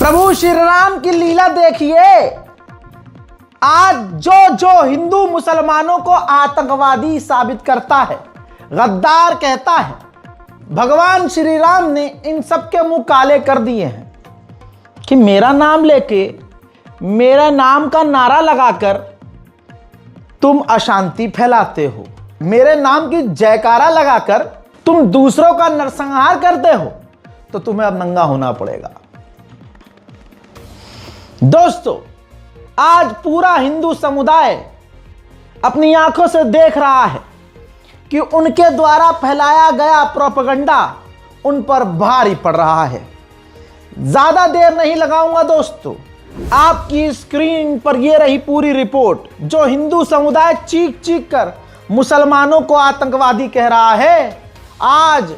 प्रभु श्री राम की लीला देखिए। आज जो हिंदू मुसलमानों को आतंकवादी साबित करता है, गद्दार कहता है, भगवान श्री राम ने इन सब के मुंह काले कर दिए हैं कि मेरा नाम लेके, मेरा नाम का नारा लगाकर तुम अशांति फैलाते हो, मेरे नाम की जयकारा लगाकर तुम दूसरों का नरसंहार करते हो, तो तुम्हें अब नंगा होना पड़ेगा। दोस्तों, आज पूरा हिंदू समुदाय अपनी आंखों से देख रहा है कि उनके द्वारा फैलाया गया प्रोपेगेंडा उन पर भारी पड़ रहा है। ज्यादा देर नहीं लगाऊंगा दोस्तों, आपकी स्क्रीन पर यह रही पूरी रिपोर्ट जो हिंदू समुदाय चीख चीख कर मुसलमानों को आतंकवादी कह रहा है। आज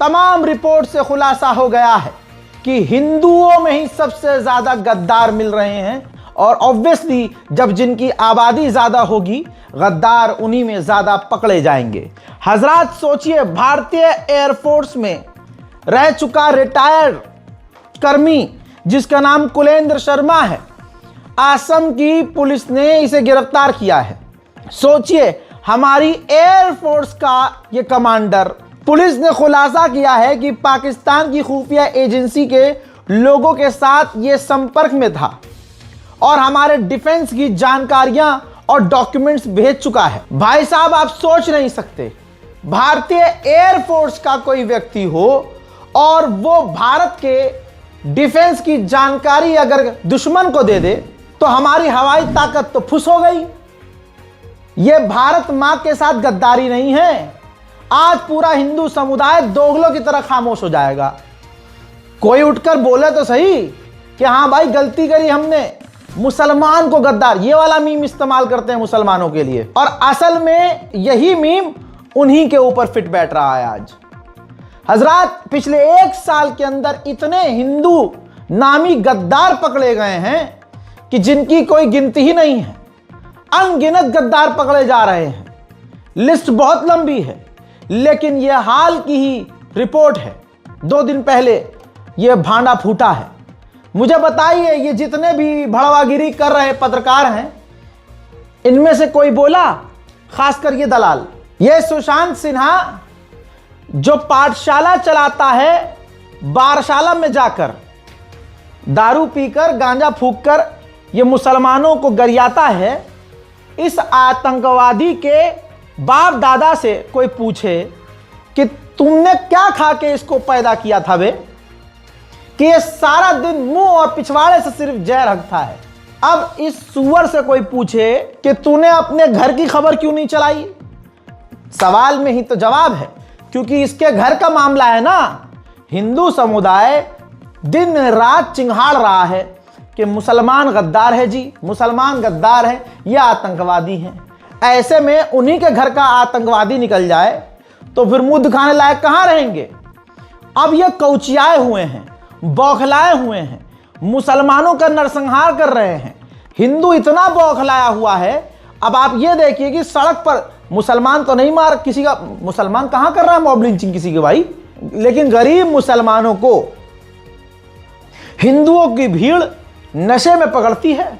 तमाम रिपोर्ट से खुलासा हो गया है कि हिंदुओं में ही सबसे ज्यादा गद्दार मिल रहे हैं, और ऑब्वियसली जब जिनकी आबादी ज्यादा होगी, गद्दार उन्हीं में ज्यादा पकड़े जाएंगे। हजरात सोचिए, भारतीय एयरफोर्स में रह चुका रिटायर्ड कर्मी जिसका नाम कुलेंद्र शर्मा है, असम की पुलिस ने इसे गिरफ्तार किया है। सोचिए, हमारी एयरफोर्स का ये कमांडर, पुलिस ने खुलासा किया है कि पाकिस्तान की खुफिया एजेंसी के लोगों के साथ ये संपर्क में था और हमारे डिफेंस की जानकारियां और डॉक्यूमेंट्स भेज चुका है। भाई साहब, आप सोच नहीं सकते, भारतीय एयरफोर्स का कोई व्यक्ति हो और वो भारत के डिफेंस की जानकारी अगर दुश्मन को दे दे तो हमारी हवाई ताकत तो फुस हो गई। ये भारत मां के साथ गद्दारी नहीं है। आज पूरा हिंदू समुदाय दोगलों की तरह खामोश हो जाएगा। कोई उठकर बोले तो सही कि हाँ भाई, गलती करी हमने, मुसलमान को गद्दार, ये वाला मीम इस्तेमाल करते हैं मुसलमानों के लिए, और असल में यही मीम उन्हीं के ऊपर फिट बैठ रहा है आज। हजरात, पिछले 1 साल के अंदर इतने हिंदू नामी गद्दार पकड़े गए हैं कि जिनकी कोई गिनती ही नहीं है। अनगिनत गद्दार पकड़े जा रहे हैं। लिस्ट बहुत लंबी है, लेकिन यह हाल की ही रिपोर्ट है। 2 दिन पहले यह भांडा फूटा है। मुझे बताइए, ये जितने भी भड़वागिरी कर रहे पत्रकार हैं, इनमें से कोई बोला? खासकर ये दलाल, ये सुशांत सिन्हा जो पाठशाला चलाता है, बारशाला में जाकर दारू पीकर, गांजा फूंककर ये मुसलमानों को गरियाता है। इस आतंकवादी के बाप दादा से कोई पूछे कि तुमने क्या खा के इसको पैदा किया था बे, कि ये सारा दिन मुंह और पिछवाड़े से सिर्फ जहर हकता है। अब इस सुअर से कोई पूछे कि तूने अपने घर की खबर क्यों नहीं चलाई, सवाल में ही तो जवाब है, क्योंकि इसके घर का मामला है ना। हिंदू समुदाय दिन रात चिंघाड़ रहा है कि मुसलमान गद्दार है जी, मुसलमान गद्दार है, ये आतंकवादी हैं। ऐसे में उन्हीं के घर का आतंकवादी निकल जाए तो फिर मुंह दिखाने लायक कहां रहेंगे। अब ये कौचियाए हुए हैं, बौखलाए हुए हैं, मुसलमानों का नरसंहार कर रहे हैं। हिंदू इतना बौखलाया हुआ है। अब आप ये देखिए कि सड़क पर मुसलमान तो नहीं मार किसी का, मुसलमान कहां कर रहा है मॉब लिंचिंग किसी के भाई, लेकिन गरीब मुसलमानों को हिंदुओं की भीड़ नशे में पकड़ती है,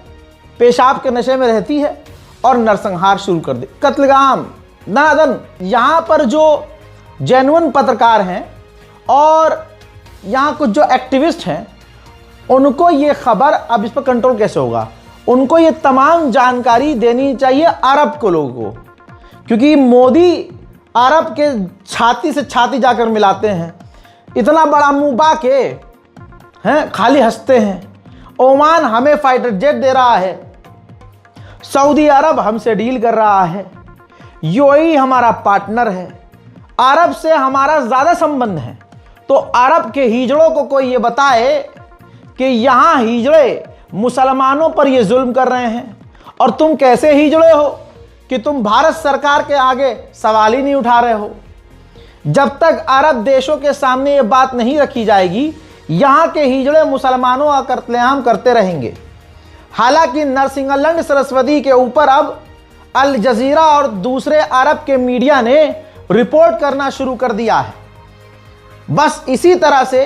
पेशाब के नशे में रहती है और नरसंहार शुरू कर दे, कत्लेआम दनादन। यहां पर जो जेन्युइन पत्रकार हैं और यहां कुछ जो एक्टिविस्ट हैं, उनको ये खबर, अब इस पर कंट्रोल कैसे होगा, उनको ये तमाम जानकारी देनी चाहिए अरब को लोगों को, क्योंकि मोदी अरब के छाती से छाती जाकर मिलाते हैं। इतना बड़ा मुंह बाके हैं, खाली हंसते हैं। ओमान हमें फाइटर जेट दे रहा है, सऊदी अरब हमसे डील कर रहा है, यूएई हमारा पार्टनर है, अरब से हमारा ज्यादा संबंध है। तो अरब के हिजड़ों को कोई ये बताए कि यहां हिजड़े मुसलमानों पर ये जुल्म कर रहे हैं, और तुम कैसे हिजड़े हो कि तुम भारत सरकार के आगे सवाल ही नहीं उठा रहे हो। जब तक अरब देशों के सामने ये बात नहीं रखी जाएगी, यहां के हिजड़े मुसलमानों का कत्लेआम करते रहेंगे। हालांकि नरसिंहलंड सरस्वती के ऊपर अब अल जजीरा और दूसरे अरब के मीडिया ने रिपोर्ट करना शुरू कर दिया है। बस इसी तरह से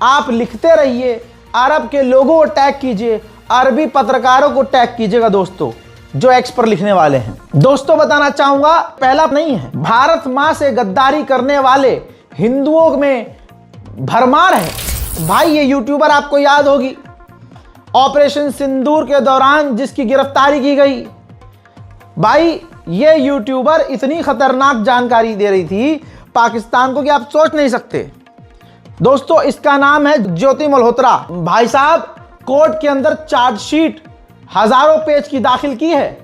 आप लिखते रहिए, अरब के लोगों को टैग कीजिए, अरबी पत्रकारों को टैग कीजिएगा दोस्तों, जो एक्स पर लिखने वाले हैं। दोस्तों बताना चाहूंगा, पहला नहीं है, भारत मां से गद्दारी करने वाले हिंदुओं में भरमार है। भाई ये यूट्यूबर आपको याद होगी, ऑपरेशन सिंदूर के दौरान जिसकी गिरफ्तारी की गई। भाई ये यूट्यूबर इतनी खतरनाक जानकारी दे रही थी पाकिस्तान को कि आप सोच नहीं सकते। दोस्तों इसका नाम है ज्योति मल्होत्रा। भाई साहब कोर्ट के अंदर चार्जशीट हजारों पेज की दाखिल की है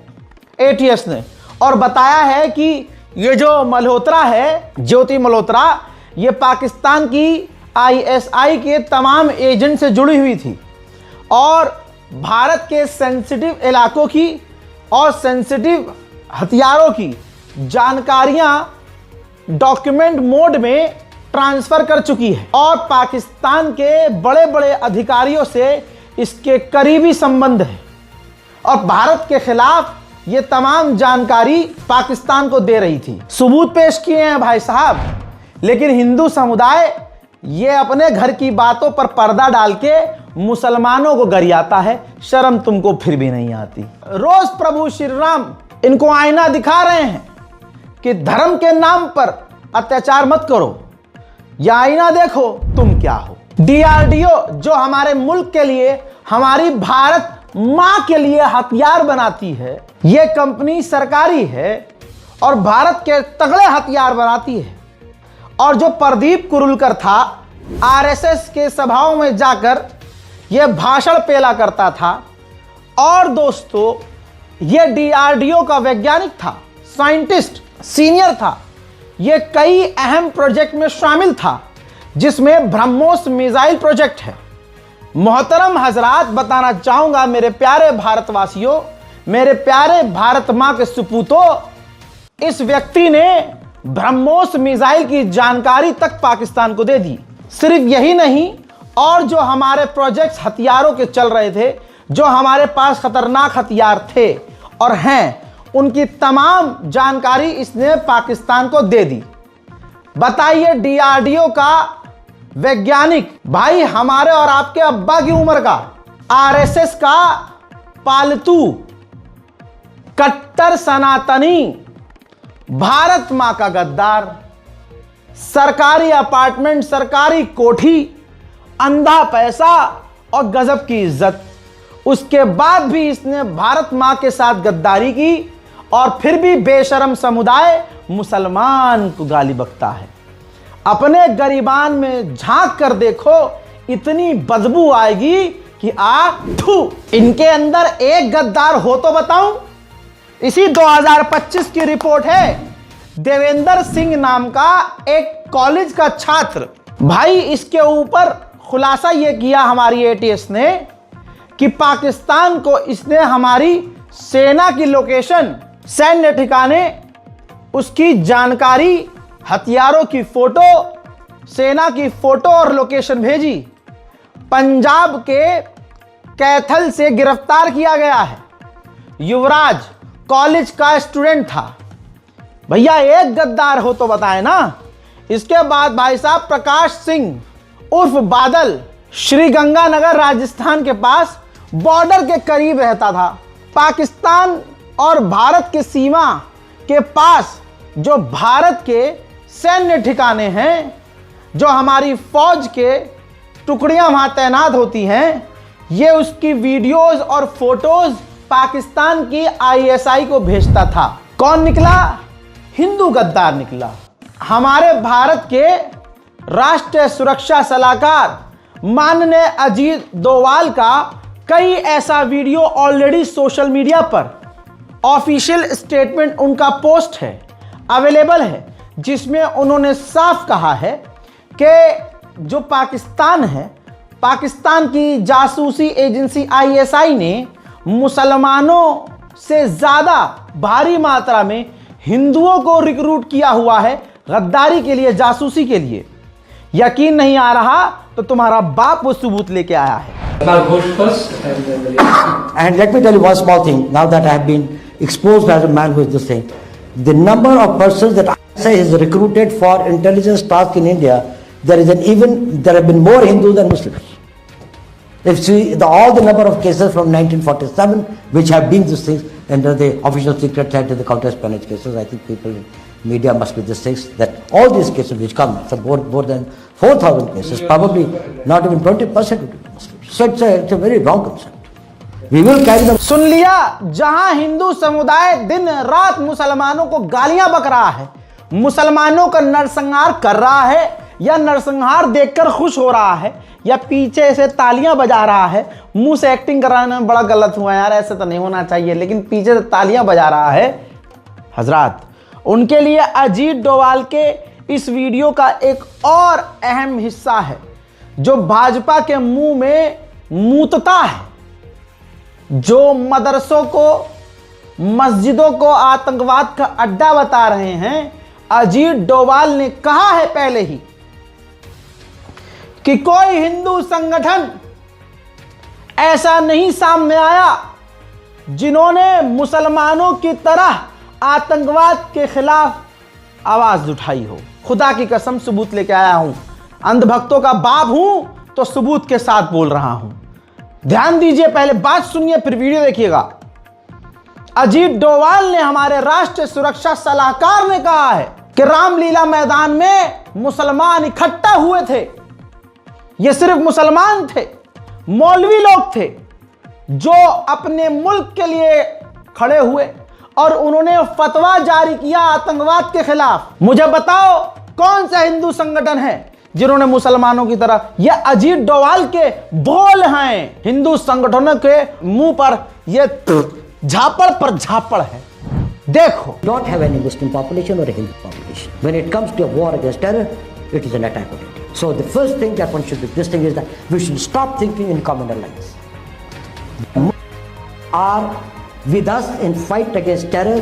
एटीएस ने, और बताया है कि ये जो मल्होत्रा है, ज्योति मल्होत्रा, ये पाकिस्तान की आईएसआई के तमाम एजेंट से जुड़ी हुई थी और भारत के सेंसिटिव इलाकों की और सेंसिटिव हथियारों की जानकारियां डॉक्यूमेंट मोड में ट्रांसफर कर चुकी है और पाकिस्तान के बड़े बड़े अधिकारियों से इसके करीबी संबंध है और भारत के खिलाफ ये तमाम जानकारी पाकिस्तान को दे रही थी। सबूत पेश किए हैं भाई साहब, लेकिन हिंदू समुदाय ये अपने घर की बातों पर पर्दा डाल के मुसलमानों को गरियाता है। शर्म तुमको फिर भी नहीं आती। रोज प्रभु श्री राम इनको आईना दिखा रहे हैं कि धर्म के नाम पर अत्याचार मत करो, या आईना देखो तुम क्या हो। डीआरडीओ जो हमारे मुल्क के लिए, हमारी भारत मां के लिए हथियार बनाती है, यह कंपनी सरकारी है और भारत के तगड़े हथियार बनाती है। और जो प्रदीप कुरुलकर था, आरएसएस के सभाओं में जाकर यह भाषण पेला करता था और दोस्तों यह डीआरडीओ का वैज्ञानिक था, साइंटिस्ट सीनियर था। यह कई अहम प्रोजेक्ट में शामिल था जिसमें ब्रह्मोस मिसाइल प्रोजेक्ट है। मोहतरम हजरात, बताना चाहूंगा मेरे प्यारे भारतवासियों, मेरे प्यारे भारत मां के सपूतों, इस व्यक्ति ने ब्रह्मोस मिसाइल की जानकारी तक पाकिस्तान को दे दी। सिर्फ यही नहीं, और जो हमारे प्रोजेक्ट्स हथियारों के चल रहे थे, जो हमारे पास खतरनाक हथियार थे और हैं, उनकी तमाम जानकारी इसने पाकिस्तान को दे दी। बताइए डीआरडीओ का वैज्ञानिक, भाई हमारे और आपके अब्बा की उम्र का, आरएसएस का पालतू, कट्टर सनातनी, भारत मां का गद्दार, सरकारी अपार्टमेंट, सरकारी कोठी, अंधा पैसा और गजब की इज्जत, उसके बाद भी इसने भारत मां के साथ गद्दारी की और फिर भी बेशरम समुदाय मुसलमान को गाली बकता है। अपने गरीबान में झांक कर देखो, इतनी बदबू आएगी कि थू। इनके अंदर एक गद्दार हो तो बताऊं। इसी 2025 की रिपोर्ट है, देवेंद्र सिंह नाम का एक कॉलेज का छात्र, भाई इसके ऊपर खुलासा यह किया हमारी एटीएस ने कि पाकिस्तान को इसने हमारी सेना की लोकेशन, सैन्य ठिकाने, उसकी जानकारी, हथियारों की फोटो, सेना की फोटो और लोकेशन भेजी। पंजाब के कैथल से गिरफ्तार किया गया है। युवराज कॉलेज का स्टूडेंट था। भैया एक गद्दार हो तो बताए ना। इसके बाद भाई साहब प्रकाश सिंह उर्फ बादल, श्रीगंगानगर राजस्थान के पास बॉर्डर के करीब रहता था। पाकिस्तान और भारत की सीमा के पास जो भारत के सैन्य ठिकाने हैं, जो हमारी फौज के टुकड़ियां वहां तैनात होती हैं, ये उसकी वीडियोस और फोटोज पाकिस्तान की आईएसआई को भेजता था। कौन निकला? हिंदू गद्दार निकला। हमारे भारत के राष्ट्रीय सुरक्षा सलाहकार माननीय अजीत डोवाल का कई ऐसा वीडियो ऑलरेडी सोशल मीडिया पर ऑफिशियल स्टेटमेंट उनका पोस्ट है, अवेलेबल है, जिसमें उन्होंने साफ कहा है कि जो पाकिस्तान है, पाकिस्तान की जासूसी एजेंसी आईएसआई ने मुसलमानों से ज़्यादा भारी मात्रा में हिंदुओं को रिक्रूट किया हुआ है गद्दारी के लिए, जासूसी के लिए। यकीन नहीं आ रहा तो तुम्हारा बाप वो सबूत लेके आया है। And let me tell you one small thing. Now that I have been exposed as a man who is this thing, the number of persons that ISI has recruited for intelligence task in India, there have been more Hindus than Muslims. If see all the number of cases from 1947 which have been these things under the official secret side of the counter-espionage cases, I think people in media must be these things that all these cases which come, so more than 4,000 cases, probably not even 20% would be Muslims. So it's a very wrong concept. We will carry the. सुन लिया, जहां हिंदू समुदाय दिन रात मुसलमानों को गालियां बक रहा है, मुसलमानों का नरसंहार कर रहा है, या नरसंहार देखकर खुश हो रहा है, या पीछे से तालियां बजा रहा है। मुंह से एक्टिंग कराने में बड़ा गलत हुआ यार, ऐसे तो नहीं होना चाहिए, लेकिन पीछे से तालियां बजा रहा है। हजरात, उनके लिए अजीत डोभाल के इस वीडियो का एक और अहम हिस्सा है जो भाजपा के मुंह में मूतता है, जो मदरसों को, मस्जिदों को आतंकवाद का अड्डा बता रहे हैं। अजीत डोभाल ने कहा है पहले ही कि कोई हिंदू संगठन ऐसा नहीं सामने आया जिन्होंने मुसलमानों की तरह आतंकवाद के खिलाफ आवाज उठाई हो। खुदा की कसम सबूत लेके आया हूं, अंधभक्तों का बाप हूं तो सबूत के साथ बोल रहा हूं। ध्यान दीजिए, पहले बात सुनिए फिर वीडियो देखिएगा। अजीत डोभाल ने, हमारे राष्ट्रीय सुरक्षा सलाहकार ने कहा है कि रामलीला मैदान में मुसलमान इकट्ठा हुए थे। ये सिर्फ मुसलमान थे, मौलवी लोग थे जो अपने मुल्क के लिए खड़े हुए और उन्होंने फतवा जारी किया आतंकवाद के खिलाफ। मुझे बताओ कौन सा हिंदू संगठन है जिन्होंने मुसलमानों की तरह, ये अजीत डोभाल के बोल हैं। हिंदू संगठनों के मुंह पर ये झापड़ पर झापड़ है। देखो, don't have any Muslim population or a Hindu population. When it comes to a war against terror, it is an attack on India. So the first thing that one should do, this thing is that we should stop thinking in communal lines. Are with us in fight against terror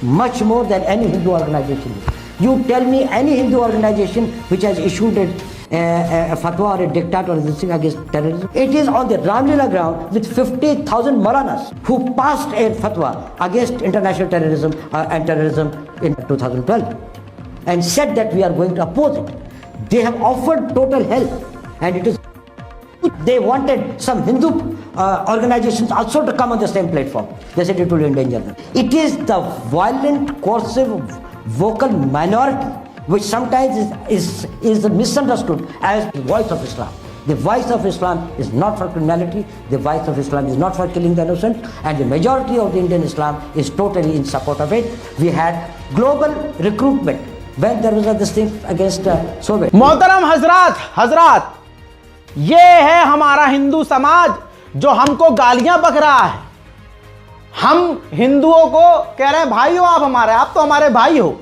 much more than any Hindu organization. You tell me any Hindu organization which has issued a fatwa or a diktat or this thing against terrorism. It is on the Ramlila ground with 50,000 Maulanas who passed a fatwa against international terrorism and terrorism in 2012 and said that we are going to oppose it. They have offered total help, and it is. They wanted some Hindu organizations also to come on the same platform. They said it will endanger them. It is the violent, coercive, vocal minority which sometimes is misunderstood as the voice of Islam. The voice of Islam is not for criminality, the voice of Islam is not for killing the innocent, and the majority of the Indian Islam is totally in support of it. We had global recruitment when there was this thing against Soviet. मोहतरम हजरात, ये है हमारा हिंदू समाज जो हमको गालियां बक रहा है। हम हिंदुओं को कह रहे हैं भाई हो आप हमारे, आप तो हमारे भाई हो,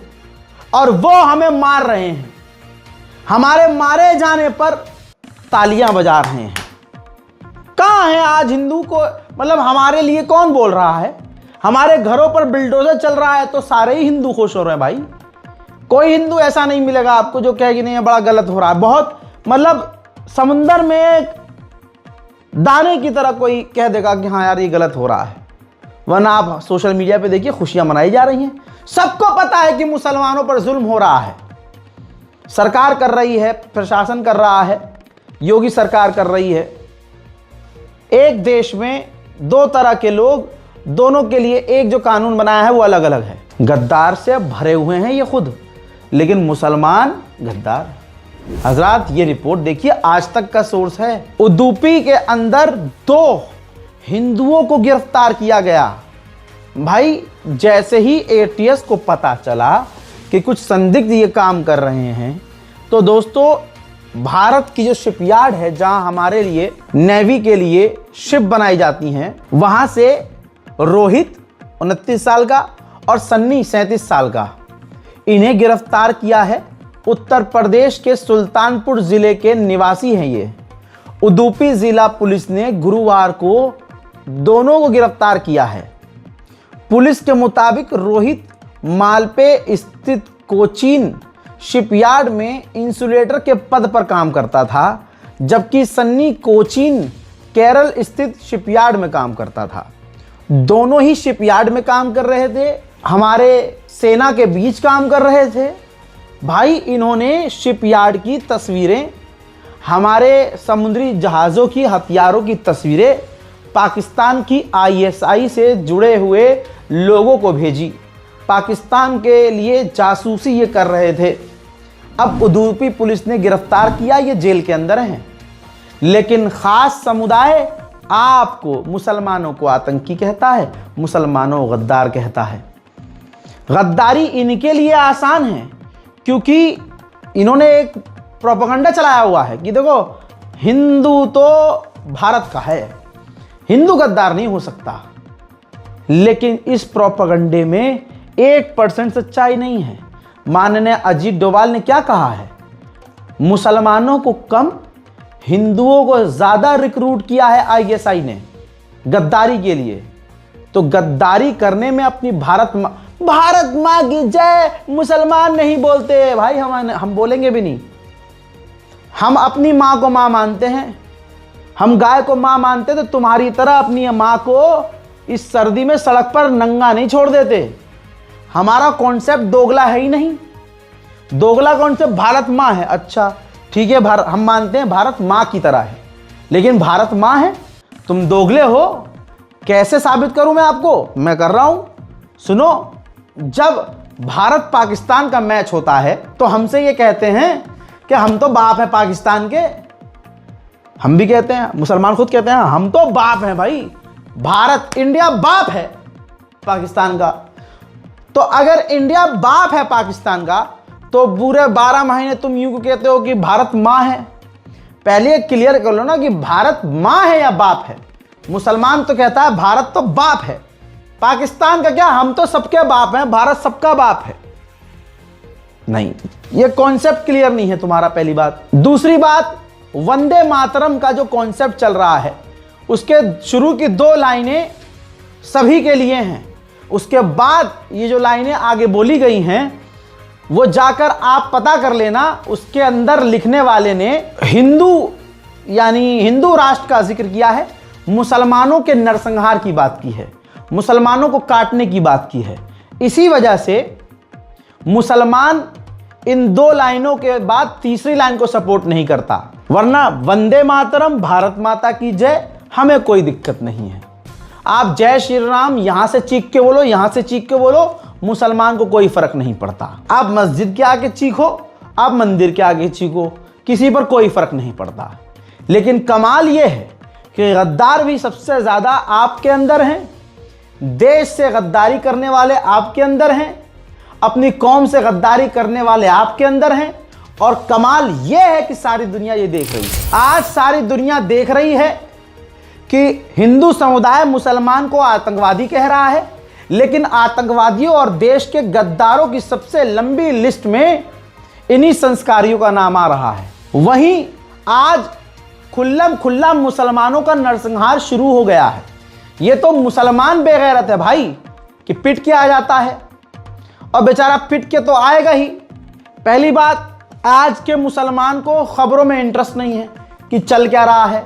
और वो हमें मार रहे हैं। हमारे मारे जाने पर तालियां बजा रहे हैं। कहां है आज हिंदू को, मतलब हमारे लिए कौन बोल रहा है? हमारे घरों पर बिल्डोजर चल रहा है तो सारे ही हिंदू खुश हो रहे हैं भाई। कोई हिंदू ऐसा नहीं मिलेगा आपको जो कहे कि नहीं बड़ा गलत हो रहा है। बहुत मतलब समुंदर में एक दाने की तरह कोई कह देगा कि हाँ यार ये गलत हो रहा है, वरना आप सोशल मीडिया पे देखिए खुशियां मनाई जा रही हैं। सबको पता है कि मुसलमानों पर जुल्म हो रहा है, सरकार कर रही है, प्रशासन कर रहा है, योगी सरकार कर रही है। एक देश में दो तरह के लोग, दोनों के लिए एक जो कानून बनाया है वो अलग अलग है। गद्दार से भरे हुए हैं ये खुद, लेकिन मुसलमान गद्दार। हजरात, ये रिपोर्ट देखिए, आज तक का सोर्स है। उदुपी के अंदर 2 हिंदुओं को गिरफ्तार किया गया। भाई, जैसे ही एटीएस को पता चला कि कुछ संदिग्ध ये काम कर रहे हैं, तो दोस्तों भारत की जो शिपयार्ड है, जहां हमारे लिए नेवी के लिए शिप बनाई जाती हैं, वहां से रोहित 29 साल का और सन्नी 37 साल का, इन्हें गिरफ्तार किया है। उत्तर प्रदेश के सुल्तानपुर जिले के निवासी हैं ये। उदुपी जिला पुलिस ने गुरुवार को दोनों को गिरफ्तार किया है। पुलिस के मुताबिक रोहित मालपे स्थित कोचीन शिपयार्ड में इंसुलेटर के पद पर काम करता था, जबकि सन्नी कोचीन केरल स्थित शिपयार्ड में काम करता था। दोनों ही शिपयार्ड में काम कर रहे थे, हमारे सेना के बीच काम कर रहे थे। भाई, इन्होंने शिपयार्ड की तस्वीरें हमारे समुद्री जहाज़ों की हथियारों की तस्वीरें पाकिस्तान की आईएसआई से जुड़े हुए लोगों को भेजी। पाकिस्तान के लिए जासूसी ये कर रहे थे। अब उदूपी पुलिस ने गिरफ्तार किया, ये जेल के अंदर हैं। लेकिन ख़ास समुदाय आपको, मुसलमानों को आतंकी कहता है, मुसलमानों को गद्दार कहता है। गद्दारी इनके लिए आसान है क्योंकि इन्होंने एक प्रोपेगेंडा चलाया हुआ है कि देखो हिंदू तो भारत का है, हिंदू गद्दार नहीं हो सकता। लेकिन इस प्रोपेगेंडे में 1% सच्चाई नहीं है। माननीय अजीत डोभाल ने क्या कहा है? मुसलमानों को कम, हिंदुओं को ज़्यादा रिक्रूट किया है आईएसआई ने गद्दारी के लिए। तो गद्दारी करने में अपनी भारत माँ की जय मुसलमान नहीं बोलते भाई, हम बोलेंगे भी नहीं। हम अपनी माँ को माँ मानते हैं, हम गाय को माँ मानते, तो तुम्हारी तरह अपनी माँ को इस सर्दी में सड़क पर नंगा नहीं छोड़ देते। हमारा कॉन्सेप्ट दोगला है ही नहीं। दोगला कॉन्सेप्ट भारत माँ है, अच्छा ठीक है, हम मानते हैं भारत माँ की तरह है, लेकिन भारत माँ है, तुम दोगले हो। कैसे साबित करूं मैं आपको? मैं कर रहा हूं, सुनो। जब भारत पाकिस्तान का मैच होता है तो हमसे ये कहते हैं कि हम तो बाप है पाकिस्तान के। हम भी कहते हैं, मुसलमान खुद कहते हैं हम तो बाप हैं भाई, भारत इंडिया बाप है पाकिस्तान का। तो अगर इंडिया बाप है पाकिस्तान का तो पूरे 12 महीने तुम यूं कहते हो कि भारत माँ है। पहले ये क्लियर कर लो ना कि भारत माँ है या बाप है। मुसलमान तो कहता है भारत तो बाप है, पाकिस्तान का क्या, हम तो सबके बाप हैं, भारत सबका बाप है। नहीं, ये कॉन्सेप्ट क्लियर नहीं है तुम्हारा, पहली बात। दूसरी बात, वंदे मातरम का जो कॉन्सेप्ट चल रहा है उसके शुरू की 2 लाइनें सभी के लिए हैं। उसके बाद ये जो लाइनें आगे बोली गई हैं वो जाकर आप पता कर लेना। उसके अंदर लिखने वाले ने हिंदू यानी हिंदू राष्ट्र का जिक्र किया है, मुसलमानों के नरसंहार की बात की है, मुसलमानों को काटने की बात की है। इसी वजह से मुसलमान इन 2 लाइनों के बाद तीसरी लाइन को सपोर्ट नहीं करता। वरना वंदे मातरम, भारत माता की जय, हमें कोई दिक्कत नहीं है। आप जय श्री राम यहां से चीख के बोलो, यहां से चीख के बोलो, मुसलमान को कोई फर्क नहीं पड़ता। आप मस्जिद के आगे चीखो, आप मंदिर के आगे चीखो, किसी पर कोई फर्क नहीं पड़ता। लेकिन कमाल यह है कि गद्दार भी सबसे ज्यादा आपके अंदर हैं, देश से गद्दारी करने वाले आपके अंदर हैं, अपनी कौम से गद्दारी करने वाले आपके अंदर हैं। और कमाल यह है कि सारी दुनिया ये देख रही है। आज सारी दुनिया देख रही है कि हिंदू समुदाय मुसलमान को आतंकवादी कह रहा है, लेकिन आतंकवादियों और देश के गद्दारों की सबसे लंबी लिस्ट में इन्हीं संस्कारियों का नाम आ रहा है। वहीं आज खुल्लम खुल्ला मुसलमानों का नरसंहार शुरू हो गया है। ये तो मुसलमान बेगैरत है भाई कि पिट के आ जाता है, और बेचारा पिट के तो आएगा ही। पहली बात, आज के मुसलमान को खबरों में इंटरेस्ट नहीं है कि चल क्या रहा है।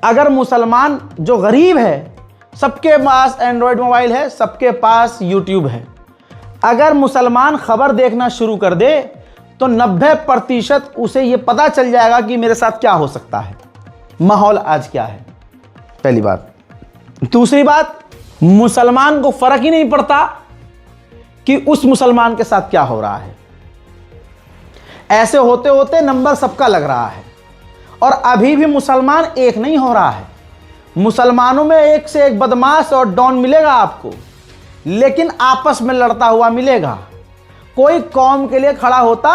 अगर मुसलमान जो गरीब है, सबके पास एंड्रॉयड मोबाइल है, सबके पास यूट्यूब है, अगर मुसलमान खबर देखना शुरू कर दे तो 90% उसे ये पता चल जाएगा कि मेरे साथ क्या हो सकता है, माहौल आज क्या है। पहली बात। दूसरी बात, मुसलमान को फर्क ही नहीं पड़ता कि उस मुसलमान के साथ क्या हो रहा है। ऐसे होते होते नंबर सबका लग रहा है, और अभी भी मुसलमान एक नहीं हो रहा है। मुसलमानों में एक से एक बदमाश और डॉन मिलेगा आपको, लेकिन आपस में लड़ता हुआ मिलेगा, कोई कौम के लिए खड़ा होता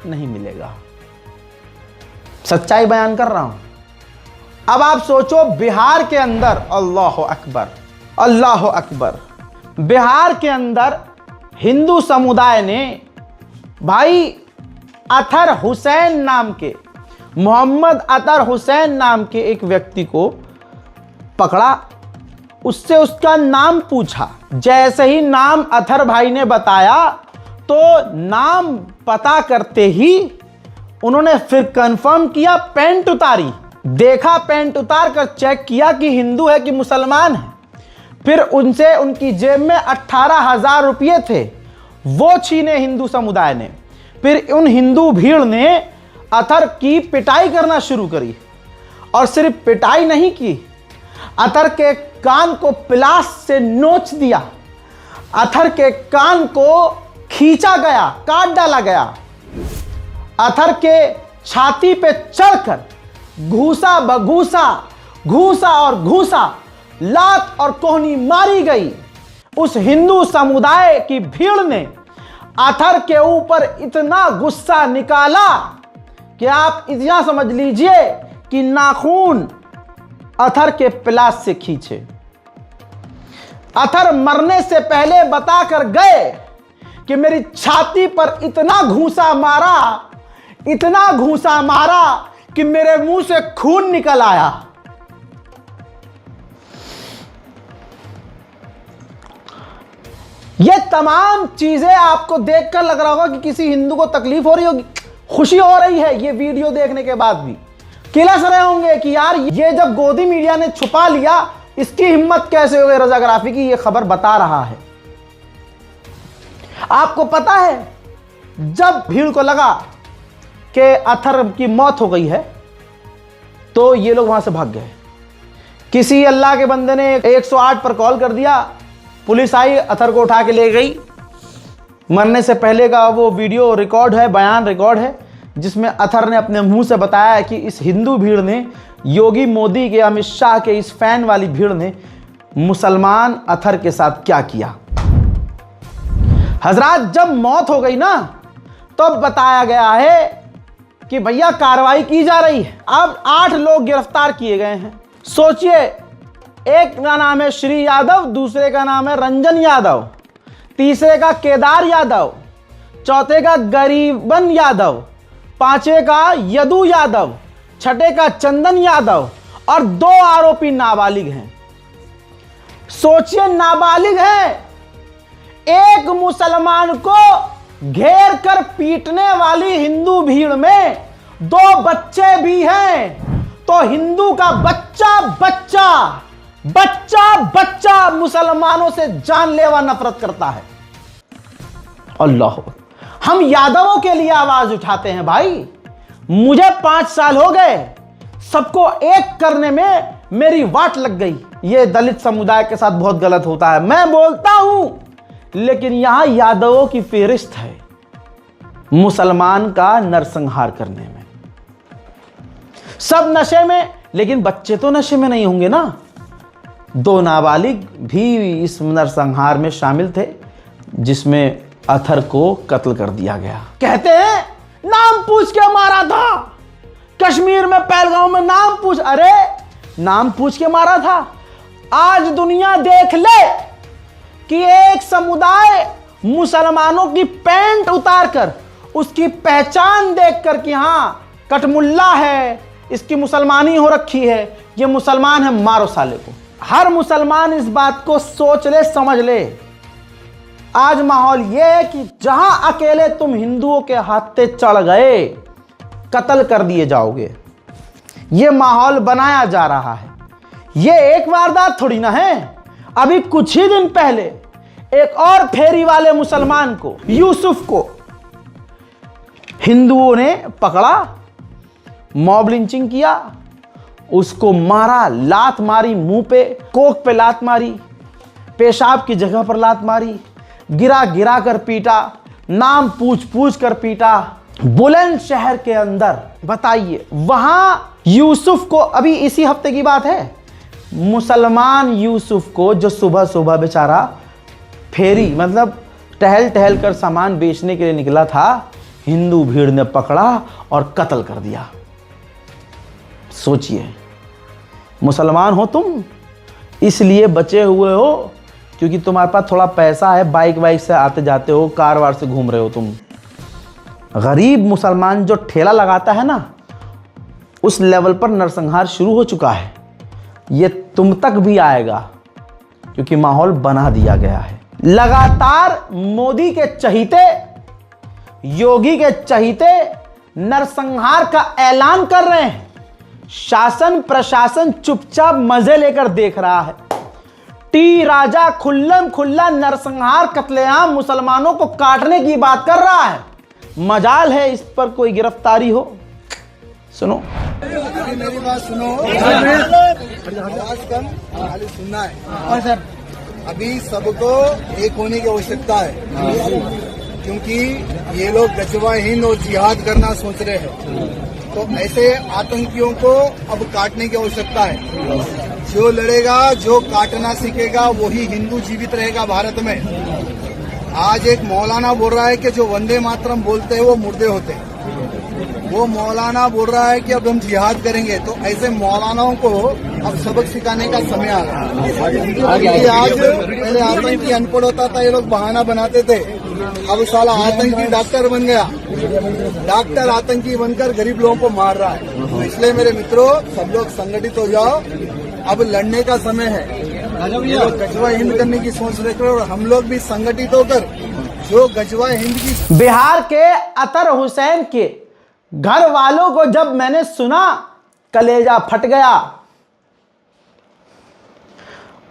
नहीं मिलेगा। सच्चाई बयान कर रहा हूं। अब आप सोचो, बिहार के अंदर, अल्लाह अकबर अल्लाह अकबर, बिहार के अंदर हिंदू समुदाय ने भाई अतर हुसैन नाम के, मोहम्मद अतर हुसैन नाम के एक व्यक्ति को पकड़ा, उससे उसका नाम पूछा। जैसे ही नाम अतर भाई ने बताया तो नाम पता करते ही उन्होंने फिर कंफर्म किया, पैंट उतारी, देखा, पैंट उतार कर चेक किया कि हिंदू है कि मुसलमान है। फिर उनसे उनकी जेब में 18,000 रुपये थे, वो छीने हिंदू समुदाय ने। फिर उन हिंदू भीड़ ने अतहर की पिटाई करना शुरू करी, और सिर्फ पिटाई नहीं की, अतहर के कान को पिलास से नोच दिया, अतहर के कान को खींचा गया, काट डाला गया, अतहर के छाती पे चढ़कर घूसा बघूसा, घूसा और घूसा, लात और कोहनी मारी गई। उस हिंदू समुदाय की भीड़ ने अतहर के ऊपर इतना गुस्सा निकाला कि आप इतना समझ लीजिए कि नाखून अतहर के पिलास से खींचे। अतहर मरने से पहले बताकर गए कि मेरी छाती पर इतना घूसा मारा, इतना घूसा मारा कि मेरे मुंह से खून निकल आया। ये तमाम चीजें आपको देखकर लग रहा होगा कि किसी हिंदू को तकलीफ हो रही होगी, खुशी हो रही है ये वीडियो देखने के बाद भी। किलस रहे होंगे कि यार ये जब गोदी मीडिया ने छुपा लिया, इसकी हिम्मत कैसे हो गई रजाग्राफी की, ये खबर बता रहा है। आपको पता है जब भीड़ को लगा कि अतहर की मौत हो गई है तो ये लोग वहां से भाग गए। किसी अल्लाह के बंदे ने 108 पर कॉल कर दिया, पुलिस आई, अतहर को उठा के ले गई। मरने से पहले का वो वीडियो रिकॉर्ड है, बयान रिकॉर्ड है, जिसमें अतहर ने अपने मुंह से बताया कि इस हिंदू भीड़ ने, योगी मोदी के, अमित शाह के इस फैन वाली भीड़ ने मुसलमान अतहर के साथ क्या किया। हजरात जब मौत हो गई ना तब बताया गया है कि भैया कार्रवाई की जा रही है। अब 8 लोग गिरफ्तार किए गए हैं। सोचिए, एक का नाम है श्री यादव, दूसरे का नाम है रंजन यादव, तीसरे का केदार यादव, चौथे का गरीबन यादव, पांचवे का यदु यादव, छठे का चंदन यादव, और 2 आरोपी नाबालिग हैं। सोचिए, नाबालिग हैं। एक मुसलमान को घेर कर पीटने वाली हिंदू भीड़ में 2 बच्चे भी हैं। तो हिंदू का बच्चा बच्चा बच्चा बच्चा मुसलमानों से जानलेवा नफरत करता है। अल्लाह, हम यादवों के लिए आवाज उठाते हैं भाई। मुझे 5 साल हो गए, सबको एक करने में मेरी वाट लग गई। ये दलित समुदाय के साथ बहुत गलत होता है, मैं बोलता हूं, लेकिन यहां यादवों की फेहरिस्त है मुसलमान का नरसंहार करने में। सब नशे में, लेकिन बच्चे तो नशे में नहीं होंगे ना। 2 नाबालिग भी इस नरसंहार में शामिल थे, जिसमें अतहर को कत्ल कर दिया गया। कहते हैं नाम पूछ के मारा था, कश्मीर में पहलगांव में नाम पूछ, अरे नाम पूछ के मारा था। आज दुनिया देख ले कि एक समुदाय मुसलमानों की पैंट उतारकर उसकी पहचान देखकर कि हां कटमुल्ला है, इसकी मुसलमानी हो रखी है, ये मुसलमान है, मारो साले को। हर मुसलमान इस बात को सोच ले, समझ ले। आज माहौल यह है कि जहां अकेले तुम हिंदुओं के हाथे चढ़ गए, कत्ल कर दिए जाओगे। यह माहौल बनाया जा रहा है। यह एक वारदात थोड़ी ना है। अभी कुछ ही दिन पहले एक और फेरी वाले मुसलमान को, यूसुफ को, हिंदुओं ने पकड़ा, मॉब लिंचिंग किया, उसको मारा, लात मारी मुंह पे, कोख पे लात मारी, पेशाब की जगह पर लात मारी, गिरा गिरा कर पीटा, नाम पूछ पूछ कर पीटा, बुलंदशहर के अंदर। बताइए, वहां यूसुफ को, अभी इसी हफ्ते की बात है, मुसलमान यूसुफ को, जो सुबह सुबह बेचारा फेरी मतलब टहल टहल कर सामान बेचने के लिए निकला था, हिंदू भीड़ ने पकड़ा और कत्ल कर दिया। सोचिए, मुसलमान हो तुम, इसलिए बचे हुए हो क्योंकि तुम्हारे पास थोड़ा पैसा है, बाइक वाइक से आते जाते हो, कार वार से घूम रहे हो तुम। गरीब मुसलमान जो ठेला लगाता है ना, उस लेवल पर नरसंहार शुरू हो चुका है। ये तुम तक भी आएगा क्योंकि माहौल बना दिया गया है। लगातार मोदी के चहीते, योगी के चहीते नरसंहार का ऐलान कर रहे हैं। शासन प्रशासन चुपचाप मजे लेकर देख रहा है। टी राजा खुल्लम खुल्ला नरसंहार कत्लेआम मुसलमानों को काटने की बात कर रहा है। मजाल है इस पर कोई गिरफ्तारी हो। सुनो। अभी मेरी बात सुनो, आवाज कम, खाली सुनना है। अभी सबको एक होने की आवश्यकता है, क्योंकि ये लोग गजवा हिंद और जिहाद करना सोच रहे हैं। तो ऐसे आतंकियों को अब काटने की आवश्यकता है। जो लड़ेगा, जो काटना सीखेगा, वही हिंदू जीवित रहेगा भारत में। आज एक मौलाना बोल रहा है कि जो वंदे मातरम बोलते हैं वो मुर्दे होते हैं। वो मौलाना बोल रहा है कि अब हम जिहाद करेंगे। तो ऐसे मौलानाओं को अब सबक सिखाने का समय आ रहा है। आज पहले आतंकी अनपढ़ होता था, ये लोग बहाना बनाते थे। अब साला आतंकी डॉक्टर बन गया। डॉक्टर आतंकी बनकर गरीब लोगों को मार रहा है। तो इसलिए मेरे मित्रों, सब लोग संगठित हो जाओ। अब लड़ने का समय है। ये लोग गजवा हिंद करने की सोच रहे हैं और हम लोग भी संगठित होकर जो गजवा हिंद की। बिहार के अतर हुसैन के घर वालों को जब मैंने सुना, कलेजा फट गया।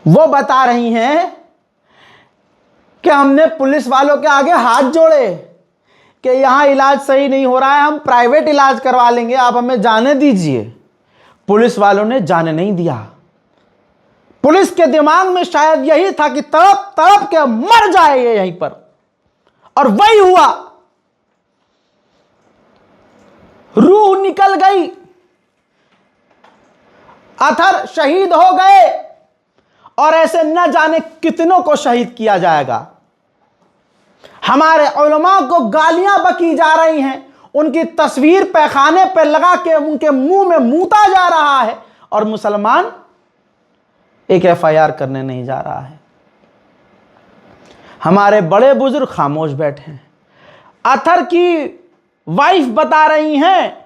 वो बता रही हैं कि हमने पुलिस वालों के आगे हाथ जोड़े कि यहां इलाज सही नहीं हो रहा है, हम प्राइवेट इलाज करवा लेंगे, आप हमें जाने दीजिए। पुलिस वालों ने जाने नहीं दिया। पुलिस के दिमाग में शायद यही था कि तड़प तड़प के मर जाए ये यहीं पर, और वही हुआ। रूह निकल गई, अथर शहीद हो गए, और ऐसे न जाने कितनों को शहीद किया जाएगा। हमारे उलमा को गालियां बकी जा रही हैं, उनकी तस्वीर पैखाने पर लगा के उनके मुंह में मूता जा रहा है, और मुसलमान एक FIR करने नहीं जा रहा है। हमारे बड़े बुजुर्ग खामोश बैठे हैं। अथर की वाइफ बता रही हैं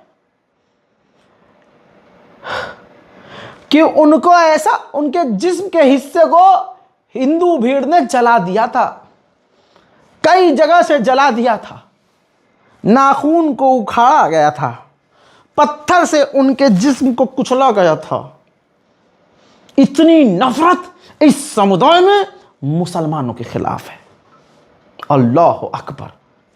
कि उनको ऐसा, उनके जिस्म के हिस्से को हिंदू भीड़ ने जला दिया था, कई जगह से जला दिया था, नाखून को उखाड़ा गया था, पत्थर से उनके जिस्म को कुचला गया था। इतनी नफरत इस समुदाय में मुसलमानों के खिलाफ है। अल्लाह अकबर।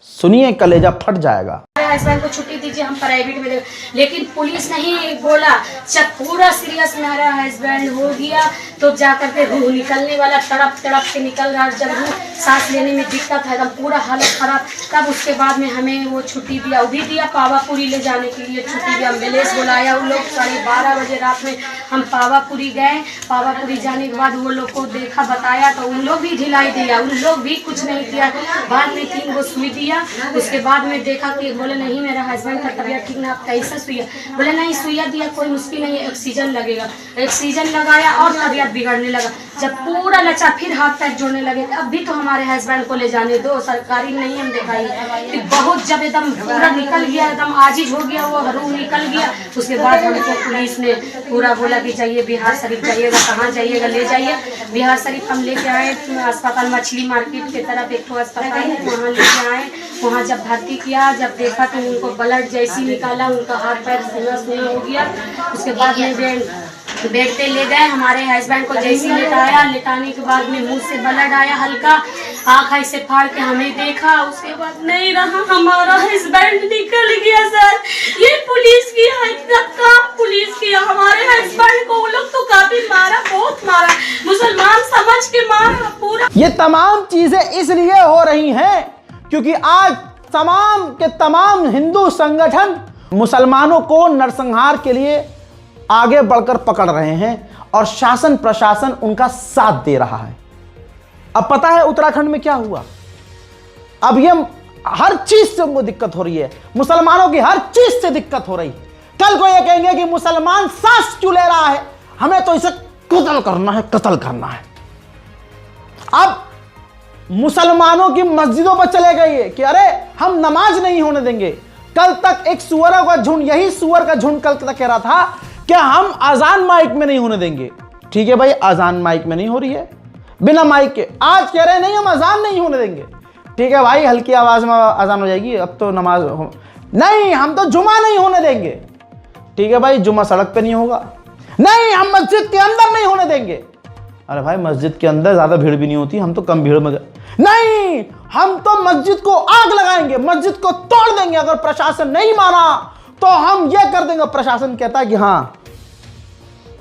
सुनिए, कलेजा फट जाएगा। हस्बैंड को छुट्टी दीजिए, हम प्राइवेट में देंगे। लेकिन पुलिस नहीं बोला। जब पूरा सीरियस मेरा हस्बैंड हो गया तो जाकर के रूह निकलने वाला, तड़प तड़प के निकल रहा, जब रूह सांस लेने में दिक्कत है, एकदम पूरा हालत खराब। तब उसके बाद में हमें वो छुट्टी दिया, वो भी दिया पावापुरी ले जाने के लिए छुट्टी दिया। एम्बुलेंस बुलाया, उन लोग 12:30 बजे रात में हम पावापुरी गए। पावापुरी जाने के बाद वो लोग को देखा, बताया, तो उन लोग भी ढिलाई दिया, उन लोग भी कुछ नहीं किया। बाद में 3 गो सुई दिया। उसके बाद में देखा कि बोले नहीं मेरा हस्बैंड का तबीयत ठीक ना, आप कैसा सुइया? बोले नहीं सुइया दिया कोई मुश्किल नहीं है, ऑक्सीजन लगेगा। ऑक्सीजन लगाया और तबीयत बिगड़ने लगा। जब पूरा लचा, फिर हाथ पैर जोड़ने लगे। अब भी तो हमारे हस्बैंड को ले जाने दो, सरकारी नहीं हम दिखाई। फिर बहुत जब एकदम पूरा निकल गया, एकदम आजिज हो गया, वो रूह निकल गया। उसके बाद हमको पुलिस ने पूरा बोला कि जाइए बिहार शरीफ जाइएगा। कहाँ जाइएगा? ले जाइए बिहार शरीफ। हम लेके आए अस्पताल, मछली मार्केट की तरफ एक अस्पताल है, वहाँ लेके आए। वहाँ जब भर्ती किया, जब देखा तो उनको ब्लड जैसी निकाला, उनका हाथ पैर सुना हो गया। उसके बाद में बेड पे ले गए। हमारे हस्बैंड को जैसी लेटाया, लेटाने के बाद में मुंह से ब्लड आया हल्का, आँख ऐसे फाड़ के हमें देखा। उसके बाद नहीं रहा, हमारा हस्बैंड निकल गया। सर ये पुलिस की काम पुलिस किया हमारे हस्बैंड को। वो लोग तो काफी मारा, बहुत मारा, मुसलमान समझ के मारा पूरा। ये तमाम चीजें इसलिए हो रही हैं क्योंकि आज तमाम के तमाम हिंदू संगठन मुसलमानों को नरसंहार के लिए आगे बढ़कर पकड़ रहे हैं और शासन प्रशासन उनका साथ दे रहा है। अब पता है उत्तराखंड में क्या हुआ? अब ये हर चीज से उनको दिक्कत हो रही है, मुसलमानों की हर चीज से दिक्कत हो रही है। कल को ये कहेंगे कि मुसलमान सांस क्यों ले रहा है, हमें तो इसे कत्ल करना है, कत्ल करना है। अब मुसलमानों की मस्जिदों पर चले गए कि अरे हम नमाज नहीं होने देंगे। कल तक एक सुअरों का झुंड, यही सुअर का झुंड कल तक कह रहा था कि हम अजान माइक में नहीं होने देंगे। ठीक है भाई, अजान माइक में नहीं हो रही है, बिना माइक के। आज कह रहे नहीं हम अजान नहीं होने देंगे। ठीक है भाई, हल्की आवाज में अजान हो जाएगी, अब तो नमाज नहीं, हम तो जुमा नहीं होने देंगे। ठीक है भाई, जुमा सड़क पे नहीं होगा। नहीं, हम मस्जिद के अंदर नहीं होने देंगे। अरे भाई, मस्जिद के अंदर ज्यादा भीड़ भी नहीं होती, हम तो कम भीड़ में नहीं, हम तो मस्जिद को आग लगाएंगे, मस्जिद को तोड़ देंगे। अगर प्रशासन नहीं माना तो हम ये कर देंगे। प्रशासन कहता है कि हां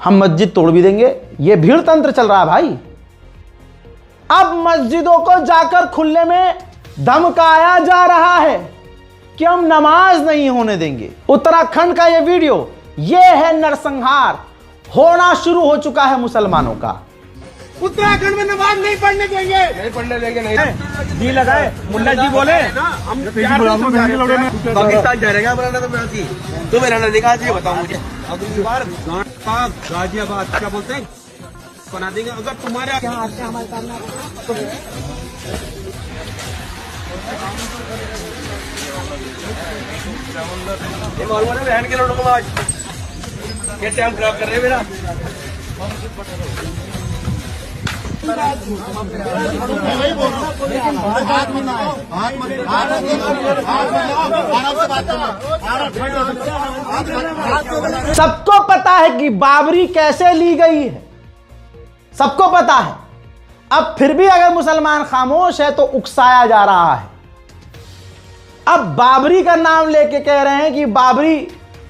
हम मस्जिद तोड़ भी देंगे। ये भीड़ तंत्र चल रहा है भाई। अब मस्जिदों को जाकर खुले में धमकाया जा रहा है कि हम नमाज नहीं होने देंगे। उत्तराखंड का ये वीडियो, ये है नरसंहार। होना शुरू हो चुका है मुसलमानों का। उत्तराखंड में नमाज नहीं पढ़ने देंगे, नहीं पढ़ने देंगे। नहीं जी लगाए मुल्ला जी बोले हम पाकिस्तान जा रहे हैं। तो मेरा दिखा दीजिए, बताओ मुझे। अगली बार गाजियाबाद क्या बोलते हैं बना देंगे अगर तुम्हारे यहाँ आते हमारे सामने। बहन के लोगों को आज कैसे हम खराब कर रहे हैं मेरा। सबको पता है कि बाबरी कैसे ली गई है, सबको पता है। अब फिर भी अगर मुसलमान खामोश है तो उकसाया जा रहा है। अब बाबरी का नाम लेके कह रहे हैं कि बाबरी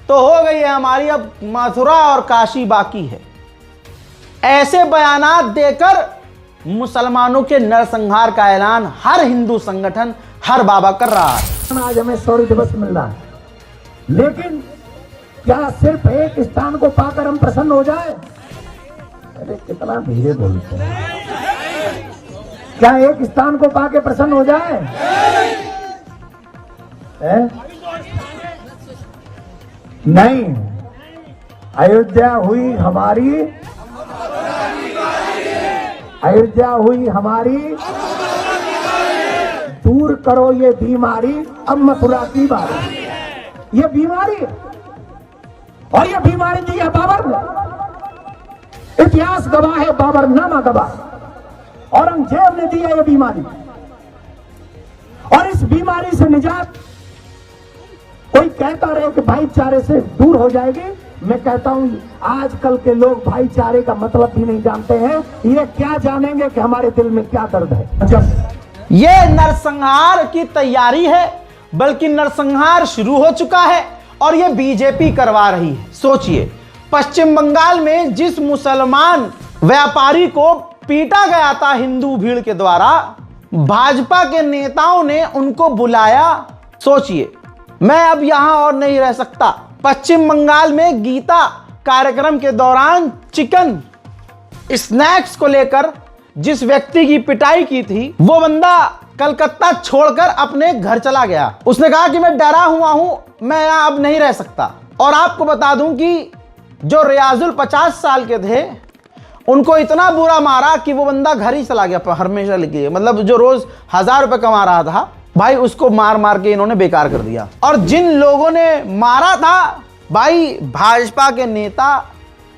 तो हो गई है हमारी, अब मथुरा और काशी बाकी है। ऐसे बयानात देकर मुसलमानों के नरसंहार का ऐलान हर हिंदू संगठन, हर बाबा कर रहा है। आज हमें शौर्य दिवस मिल रहा है, लेकिन क्या सिर्फ एक स्थान को पाकर हम प्रसन्न हो जाए? अरे कितना धीरे बोलते हैं। क्या एक स्थान को पाके प्रसन्न हो जाए? नहीं। अयोध्या हुई हमारी, अयोध्या हुई हमारी, दूर करो ये बीमारी, अब मथुरा की बारी। ये बीमारी, और ये बीमारी दी है बाबर ने। इतिहास गवाह है, बाबरनामा गवाह। औरंगजेब ने दी है ये बीमारी। और इस बीमारी से निजात कोई कहता रहे कि भाईचारे से दूर हो जाएगी। मैं कहता हूं आजकल के लोग भाईचारे का मतलब भी नहीं जानते हैं। ये क्या जानेंगे कि हमारे दिल में क्या दर्द है। जब ये नरसंहार की तैयारी है, बल्कि नरसंहार शुरू हो चुका है और ये बीजेपी करवा रही है। सोचिए, पश्चिम बंगाल में जिस मुसलमान व्यापारी को पीटा गया था हिंदू भीड़ के द्वारा, भाजपा के नेताओं ने उनको बुलाया। सोचिए, मैं अब यहां और नहीं रह सकता। पश्चिम बंगाल में गीता कार्यक्रम के दौरान चिकन स्नैक्स को लेकर जिस व्यक्ति की पिटाई की थी, वो बंदा कलकत्ता छोड़कर अपने घर चला गया। उसने कहा कि मैं डरा हुआ हूं, मैं यहां अब नहीं रह सकता। और आपको बता दूं कि जो रियाजुल 50 साल के थे, उनको इतना बुरा मारा कि वो बंदा घर ही चला गया हमेशा के लिए। मतलब जो रोज 1000 रुपए कमा रहा था भाई, उसको मार मार के इन्होंने बेकार कर दिया। और जिन लोगों ने मारा था भाई, भाजपा के नेता,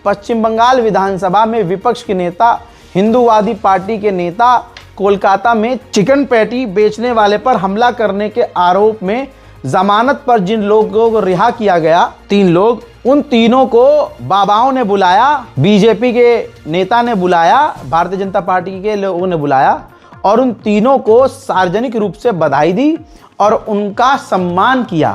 पश्चिम बंगाल विधानसभा में विपक्ष के नेता, हिंदूवादी पार्टी के नेता, कोलकाता में चिकन पैटी बेचने वाले पर हमला करने के आरोप में जमानत पर जिन लोगों को रिहा किया गया, 3 लोग, उन तीनों को बाबाओं ने बुलाया, बीजेपी के नेता ने बुलाया, भारतीय जनता पार्टी के लोगों ने बुलाया और उन तीनों को सार्वजनिक रूप से बधाई दी और उनका सम्मान किया।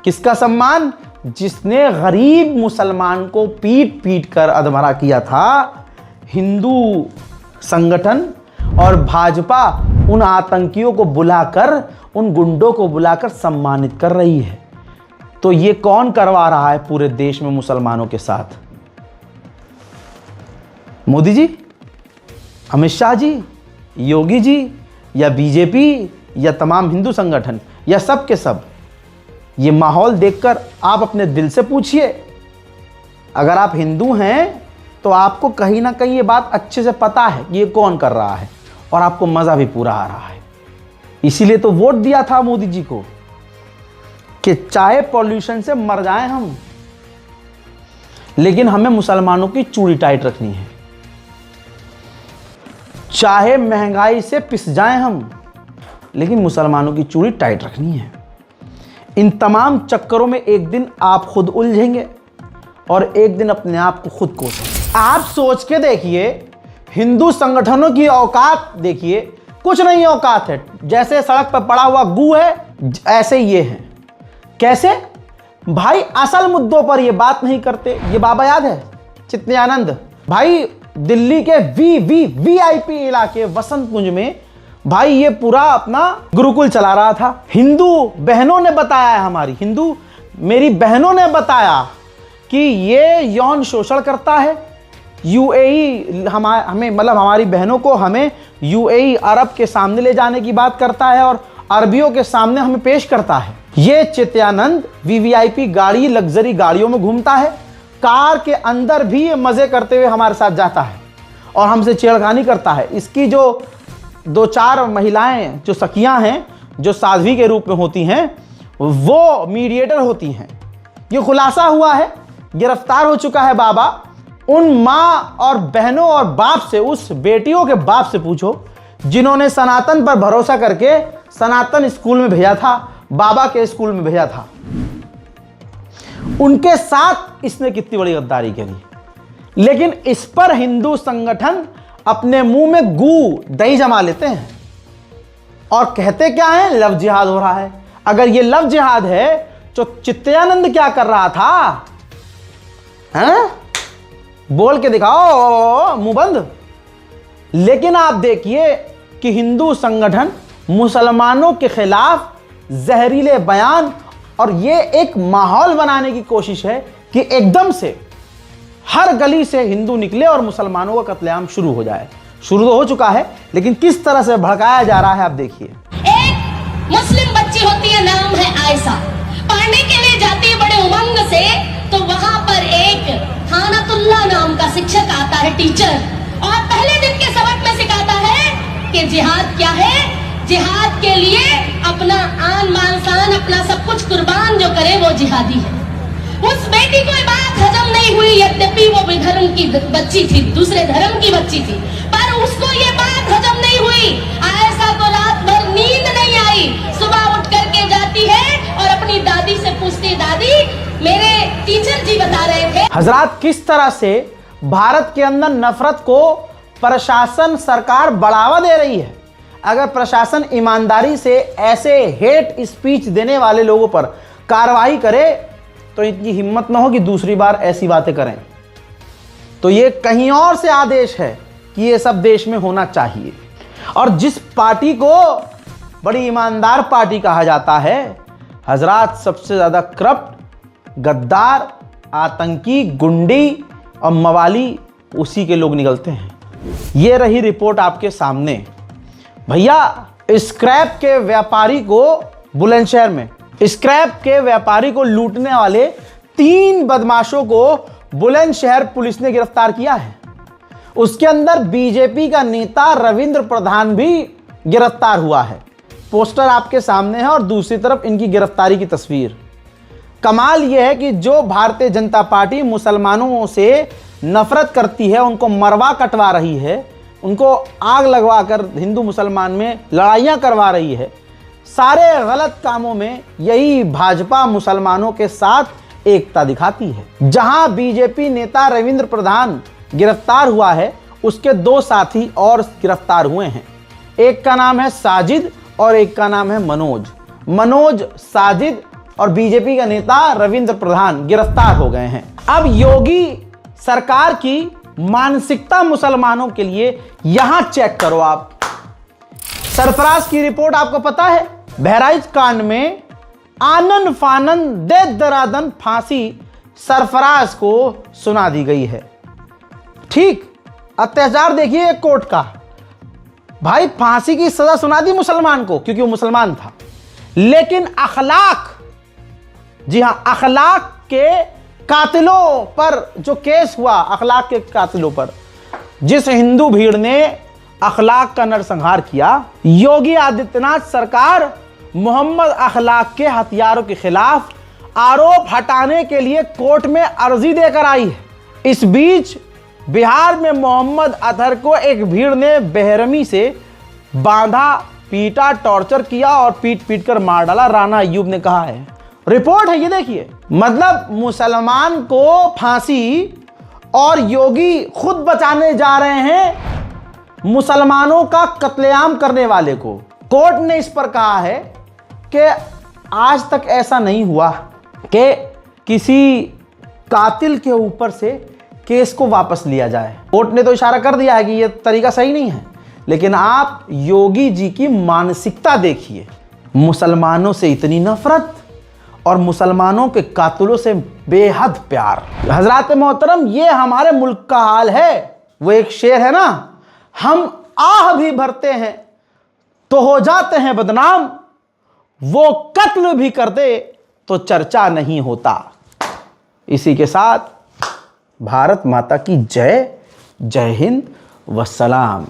किसका सम्मान? जिसने गरीब मुसलमान को पीट पीट कर अधमरा किया था। हिंदू संगठन और भाजपा उन आतंकियों को बुलाकर, उन गुंडों को बुलाकर सम्मानित कर रही है। तो ये कौन करवा रहा है पूरे देश में मुसलमानों के साथ? मोदी जी, अमित शाह जी, योगी जी, या बीजेपी, या तमाम हिंदू संगठन, या सब के सब? ये माहौल देखकर आप अपने दिल से पूछिए। अगर आप हिंदू हैं तो आपको कहीं ना कहीं ये बात अच्छे से पता है कि ये कौन कर रहा है, और आपको मजा भी पूरा आ रहा है। इसीलिए तो वोट दिया था मोदी जी को कि चाहे पॉल्यूशन से मर जाएं हम, लेकिन हमें मुसलमानों की चूड़ी टाइट रखनी है। चाहे महंगाई से पिस जाएं हम, लेकिन मुसलमानों की चूड़ी टाइट रखनी है। इन तमाम चक्करों में एक दिन आप खुद उलझेंगे और एक दिन अपने आप को खुद कोसेंगे। आप सोच के देखिए, हिंदू संगठनों की औकात देखिए, कुछ नहीं औकात है। जैसे सड़क पर पड़ा हुआ गू है, ऐसे ये हैं। कैसे? भाई असल मुद्दों पर ये बात नहीं करते। ये बाबा याद है चित्तयानंद भाई, दिल्ली के वीआईपी इलाके वसंत कुंज में भाई ये पूरा अपना गुरुकुल चला रहा था। हिंदू बहनों ने बताया है, हमारी हिंदू मेरी बहनों ने बताया कि ये यौन शोषण करता है। यूएई हमें मतलब हमारी बहनों को हमें यूएई अरब के सामने ले जाने की बात करता है और अरबियों के सामने हमें पेश करता है। ये चित्तयानंद वीवीआईपी गाड़ी, लग्जरी गाड़ियों में घूमता है, कार के अंदर भी ये मजे करते हुए हमारे साथ जाता है और हमसे छेड़खानी करता है। इसकी जो 2-4 महिलाएं जो सखियां हैं, जो साध्वी के रूप में होती हैं, वो मीडिएटर होती हैं। ये खुलासा हुआ है, गिरफ्तार हो चुका है बाबा। उन माँ और बहनों और बाप से, उस बेटियों के बाप से पूछो जिन्होंने सनातन पर भरोसा करके सनातन स्कूल में भेजा था, बाबा के स्कूल में भेजा था। उनके साथ इसने कितनी बड़ी गद्दारी करी। लेकिन इस पर हिंदू संगठन अपने मुंह में दही जमा लेते हैं और कहते क्या है, लव जिहाद हो रहा है। अगर ये लव जिहाद है तो चित्तयानंद क्या कर रहा था, हैं? बोल के दिखाओ, मुंह बंद। लेकिन आप देखिए कि हिंदू संगठन मुसलमानों के खिलाफ जहरीले बयान और ये एक माहौल बनाने की कोशिश है कि एकदम से हर गली से हिंदू निकले और मुसलमानों का कत्लेआम शुरू हो जाए। शुरू तो हो चुका है, लेकिन किस तरह से भड़काया जा रहा है आप देखिए। एक मुस्लिम बच्ची होती है, नाम है आयशा, पढ़ने के लिए जाती है बड़े उमंग से। तो वहां पर एक थानतुल्लाह नाम का शिक्षक आता है, टीचर, और पहले दिन के सबक में सिखाता है कि जिहाद क्या है। जिहाद के लिए अपना आन मान शान, अपना सब कुछ कुर्बान जो करे वो जिहादी है। उस बेटी को ये बात हजम नहीं हुई, यद्यपि वो धर्म की बच्ची थी, दूसरे धर्म की बच्ची थी, पर उसको ये बात हजम नहीं हुई। आयशा को रात भर नींद नहीं आई। सुबह उठ करके जाती है और अपनी दादी से पूछती, दादी मेरे टीचर जी बता रहे थे। हजरात, किस तरह से भारत के अंदर नफरत को प्रशासन, सरकार बढ़ावा दे रही है। अगर प्रशासन ईमानदारी से ऐसे हेट स्पीच देने वाले लोगों पर कार्रवाई करे तो इनकी हिम्मत ना हो कि दूसरी बार ऐसी बातें करें। तो ये कहीं और से आदेश है कि ये सब देश में होना चाहिए। और जिस पार्टी को बड़ी ईमानदार पार्टी कहा जाता है, हजरात, सबसे ज़्यादा करप्ट, गद्दार, आतंकी, गुंडी और मवाली उसी के लोग निकलते हैं। ये रही रिपोर्ट आपके सामने। भैया, स्क्रैप के व्यापारी को बुलंदशहर में, स्क्रैप के व्यापारी को लूटने वाले 3 बदमाशों को बुलंदशहर पुलिस ने गिरफ्तार किया है। उसके अंदर बीजेपी का नेता रविंद्र प्रधान भी गिरफ्तार हुआ है। पोस्टर आपके सामने है और दूसरी तरफ इनकी गिरफ्तारी की तस्वीर। कमाल यह है कि जो भारतीय जनता पार्टी मुसलमानों से नफरत करती है, उनको मरवा कटवा रही है, उनको आग लगवा कर हिंदू मुसलमान में लड़ाइयाँ करवा रही है, सारे गलत कामों में यही भाजपा मुसलमानों के साथ एकता दिखाती है। जहां बीजेपी नेता रविंद्र प्रधान गिरफ्तार हुआ है, उसके 2 साथी और गिरफ्तार हुए हैं। एक का नाम है साजिद और एक का नाम है मनोज। मनोज, साजिद और बीजेपी का नेता रविंद्र प्रधान गिरफ्तार हो गए हैं। अब योगी सरकार की मानसिकता मुसलमानों के लिए यहां चेक करो आप। सरफराज की रिपोर्ट आपको पता है, बहराइच कांड में आनन फानन दे दरादन फांसी सरफराज को सुना दी गई है। ठीक, अत्याचार देखिए एक कोर्ट का, भाई फांसी की सजा सुना दी मुसलमान को क्योंकि वो मुसलमान था। लेकिन अखलाक, जी हां, अखलाक के कातिलों पर जो केस हुआ, अखलाक के कातिलों पर, जिस हिंदू भीड़ ने अखलाक का नरसंहार किया, योगी आदित्यनाथ सरकार मोहम्मद अखलाक के हथियारों के खिलाफ आरोप हटाने के लिए कोर्ट में अर्जी देकर आई है। इस बीच बिहार में मोहम्मद अतहर को एक भीड़ ने बेरहमी से बांधा, पीटा, टॉर्चर किया और पीट पीट कर मार डाला, राणा अय्यूब ने कहा है। रिपोर्ट है ये देखिए। मतलब मुसलमान को फांसी और योगी खुद बचाने जा रहे हैं मुसलमानों का कत्लेआम करने वाले को। कोर्ट ने इस पर कहा है कि आज तक ऐसा नहीं हुआ कि किसी कातिल के ऊपर से केस को वापस लिया जाए। कोर्ट ने तो इशारा कर दिया है कि यह तरीका सही नहीं है, लेकिन आप योगी जी की मानसिकता देखिए। मुसलमानों से इतनी नफरत और मुसलमानों के कातिलों से बेहद प्यार। हजरात मोहतरम, ये हमारे मुल्क का हाल है। वो एक शेर है ना, हम आह भी भरते हैं तो हो जाते हैं बदनाम, वो कत्ल भी कर दे तो चर्चा नहीं होता। इसी के साथ भारत माता की जय। जय हिंद वस्सलाम।